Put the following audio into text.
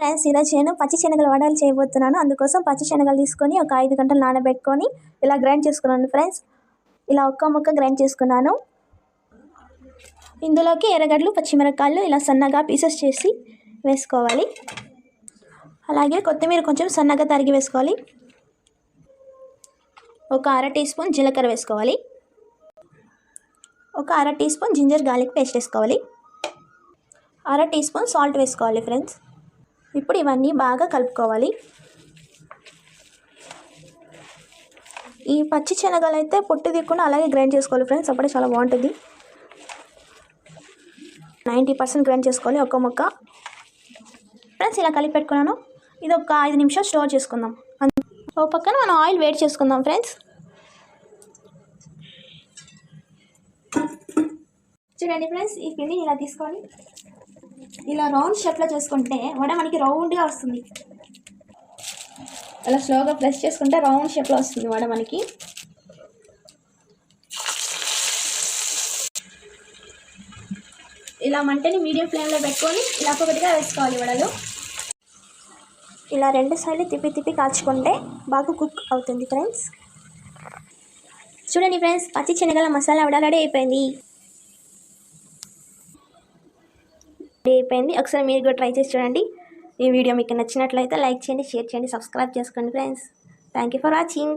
Friends ఈరోజు నేను పచ్చి శనగల వడలు చేయబోతున్నాను. అందుకోసం పచ్చి శనగలు తీసుకొని ఒక 5 గంటలు నానబెట్టుకొని ఇలా గ్రైండ్ చేసుకున్నాను ఫ్రెండ్స్. ఇలా ఒక్క ముక్క గ్రైండ్ చేసుకున్నాను. ఇందులోకి ఎర్రగడ్డలు, పచ్చిమిరపకాయలు ఇలా సన్నగా పీసెస్ చేసి వేసుకోవాలి. అలాగే కొత్తిమీర కొంచెం సన్నగా తరిగి వేసుకోవాలి. ఒక అర టీ స్పూన్ జీలకర్ర వేసుకోవాలి. ఒక అర teaspoon ginger garlic paste వేసుకోవాలి. అర టీ స్పూన్ సాల్ట్ వేసుకోవాలి ఫ్రెండ్స్. ఇప్పుడు ఇవన్నీ బాగా కలుపుకోవాలి. ఈ పచ్చి శనగలు అయితే పొట్టు తీయకుండా అలాగే గ్రైండ్ చేసుకోవాలి ఫ్రెండ్స్, అప్పుడే చాలా బాగుంటుంది. 90% గ్రైండ్ చేసుకోవాలి ఒక్క ముక్క. ఫ్రెండ్స్ ఇలా కలిపి పెట్టుకున్నాను. ఇది ఒక 5 నిమిషాలు స్టోర్ చేసుకుందాం. ఒక పక్కన మనం ఆయిల్ వేడి చేసుకుందాం ఫ్రెండ్స్. చూడండి ఫ్రెండ్స్, ఈ పిండిని ఇలా తీసుకొని ఇలా రౌండ్ షేప్లో చేసుకుంటే వడ మనకి రౌండ్గా వస్తుంది. అలా స్లోగా ప్రెస్ చేసుకుంటే రౌండ్ షేప్లో వస్తుంది వడ మనకి. ఇలా మంటని మీడియం ఫ్లేమ్లో పెట్టుకొని ఇలా ఒక్కొక్కటిగా వేసుకోవాలి వడలు. ఇలా 2 సైడ్లు తిప్పి కాల్చుకుంటే బాగా కుక్ అవుతుంది ఫ్రెండ్స్. చూడండి ఫ్రెండ్స్, పచ్చి శనగల మసాలా వడ రెడీ అయిపోయింది. ఒకసారి మీరు కూడా ట్రై చేసి చూడండి. ఈ వీడియో మీకు నచ్చినట్లయితే లైక్ చేయండి, షేర్ చేయండి, సబ్స్క్రైబ్ చేసుకోండి friends. Thank you for watching.